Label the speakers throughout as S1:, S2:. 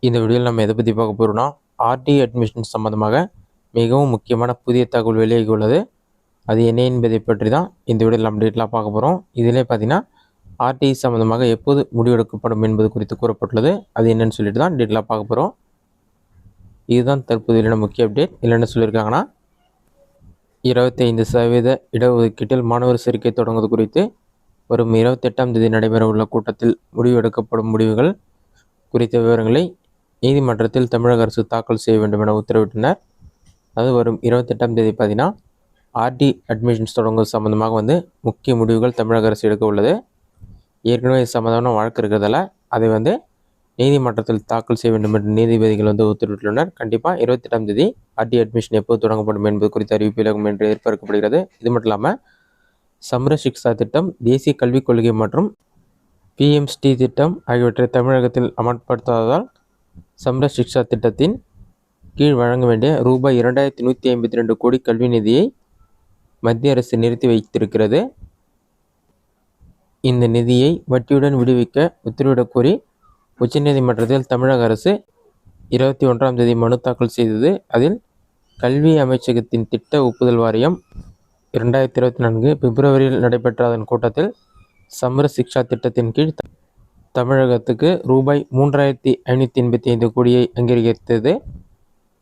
S1: இந்த வீடியோவில் நம்ம எதை பற்றி பார்க்க போகிறோம்னா, ஆர்டி அட்மிஷன் சம்மந்தமாக மிகவும் முக்கியமான புதிய தகவல் வெளியாகி உள்ளது. அது என்ன என்பதை பற்றி தான் இந்த வீடியோவில் நம்ம டீட்டெயிலாக பார்க்க போகிறோம். இதிலே பார்த்தீங்கன்னா ஆர்டி சம்மந்தமாக எப்போது முடிவெடுக்கப்படும் என்பது குறித்து கூறப்பட்டுள்ளது. அது என்னன்னு சொல்லிட்டு தான் டீட்டெயிலாக பார்க்க போகிறோம். இதுதான் தற்போது இல்லைனா முக்கிய அப்டேட். இல்லை என்ன சொல்லியிருக்காங்கன்னா, 25% இடஒதுக்கீட்டில் மாணவர் சேர்க்கை தொடங்குவது குறித்து வரும் 28ஆம் தேதி நடைபெற உள்ள கூட்டத்தில் முடிவெடுக்கப்படும் முடிவுகள் குறித்த விவரங்களை நீதிமன்றத்தில் தமிழக அரசு தாக்கல் செய்ய வேண்டும் என உத்தரவிட்டனர். அதாவது வரும் 28ஆம் தேதி பார்த்தீங்கன்னா ஆர்டி அட்மிஷன்ஸ் தொடங்குவது சம்மந்தமாக முக்கிய முடிவுகள் தமிழக அரசு எடுக்க உள்ளது. ஏற்கனவே சம்மந்தமான வழக்கு இருக்கிறதால அதை நீதிமன்றத்தில் தாக்கல் செய்ய வேண்டும் என்று நீதிபதிகள் உத்தரவிட்டுள்ளனர். கண்டிப்பாக 28ஆம் தேதி ஆர்டி அட்மிஷன் எப்போது தொடங்கப்படும் என்பது குறித்த அறிவிப்பு விலகும் என்று எதிர்பார்க்கப்படுகிறது. இது மட்டும் இல்லாமல் சம்ர சிக்ஷா திட்டம், தேசிய கல்விக் கொள்கை மற்றும் பிஎம்ஸ்டி திட்டம் ஆகியவற்றை தமிழகத்தில் அமல்படுத்தாததால் சம்ர சிக்ஷா திட்டத்தின் கீழ் வழங்க வேண்டிய ரூபாய் 2152 கோடி கல்வி நிதியை மத்திய அரசு நிறுத்தி வைத்திருக்கிறது. இந்த நிதியை வட்டியுடன் விடுவிக்க உத்தரவிடக் கோரி உச்சநீதிமன்றத்தில் தமிழக அரசு 21ஆம் தேதி மனு தாக்கல் செய்தது. அதில் கல்வி அமைச்சகத்தின் திட்ட ஒப்புதல் வாரியம் 2024 பிப்ரவரியில் நடைபெற்ற அதன் கூட்டத்தில் சம்ர சிக்ஷா திட்டத்தின் கீழ் தமிழகத்துக்கு ரூபாய் 3585 கோடியை அங்கீகரித்தது.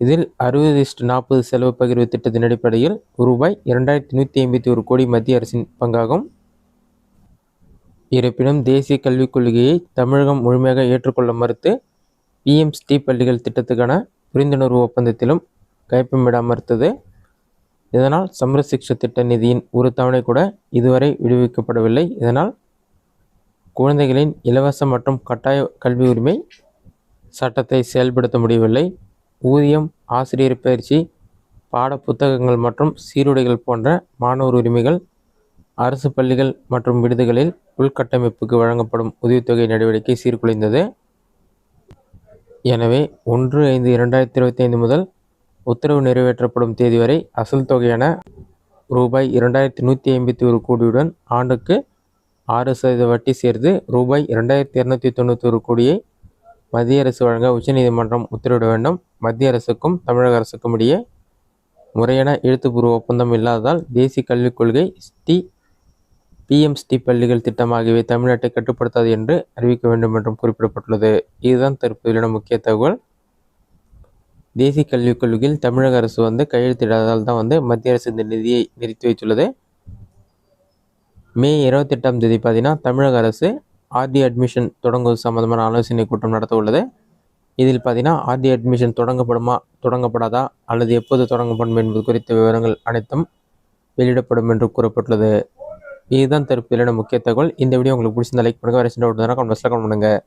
S1: இதில் 60:40 செலவு பகிர்வு திட்டத்தின் அடிப்படையில் ரூபாய் 2151 கோடி மத்திய அரசின் பங்காகும். இருப்பினும் தேசிய கல்விக் கொள்கையை தமிழகம் முழுமையாக ஏற்றுக்கொள்ள மறுத்து பிஎம்ஸ்டி பள்ளிகள் திட்டத்துக்கான புரிந்துணர்வு ஒப்பந்தத்திலும் கையொப்பமிட மறுத்தது. இதனால் சம்ர சிக்ஷா திட்ட நிதியின் ஒரு தவணை கூட இதுவரை விடுவிக்கப்படவில்லை. இதனால் குழந்தைகளின் இலவச மற்றும் கட்டாய கல்வி உரிமை சட்டத்தை செயல்படுத்த முடியவில்லை. ஊதியம், ஆசிரியர் பயிற்சி, பாட புத்தகங்கள் மற்றும் சீருடைகள் போன்ற மாணவர் உரிமைகள், அரசு பள்ளிகள் மற்றும் விடுதிகளில் உள்கட்டமைப்புக்கு வழங்கப்படும் உதவித்தொகை நடவடிக்கை சீர்குலைந்தது. எனவே 1/5/2025 முதல் உத்தரவு நிறைவேற்றப்படும் தேதி வரை அசல் தொகையான ரூபாய் 2151 கோடியுடன் ஆண்டுக்கு 6% வட்டி சேர்த்து ரூபாய் 2291 கோடியை மத்திய அரசு வழங்க உச்சநீதிமன்றம் உத்தரவிட வேண்டும். மத்திய அரசுக்கும் தமிழக அரசுக்கும் இடையே முறையான எழுத்துப்பூர்வ ஒப்பந்தம் இல்லாததால் தேசிய கல்விக் கொள்கை, பிஎம்ஸ்டி பள்ளிகள் திட்டம் ஆகியவை தமிழ்நாட்டை கட்டுப்படுத்தாது என்று அறிவிக்க வேண்டும் என்றும் குறிப்பிடப்பட்டுள்ளது. இதுதான் தற்போதைய முக்கிய தகவல். தேசிய கல்விக் கொள்கையில் தமிழக அரசு கையெழுத்திடாததால் தான் மத்திய அரசு இந்த நிதியை நிறுத்தி வைத்துள்ளது. மே 28ஆம் தேதி பார்த்தீங்கன்னா தமிழக அரசு ஆர்டி அட்மிஷன் தொடங்குவது சம்பந்தமான ஆலோசனை கூட்டம் நடத்த உள்ளது. இதில் பார்த்தீங்கன்னா ஆர்டி அட்மிஷன் தொடங்கப்படுமா, தொடங்கப்படாதா அல்லது எப்போது தொடங்கப்படும் என்பது குறித்த விவரங்கள் அனைத்தும் வெளியிடப்படும் என்று கூறப்பட்டுள்ளது. இதுதான் தற்போதைய முக்கிய தகவல். இந்த வீடியோ உங்களுக்கு பிடிச்சிருந்தா லைக் பண்ணுங்கள். வேறு சின்ன கமெண்ட் பண்ணுங்கள்.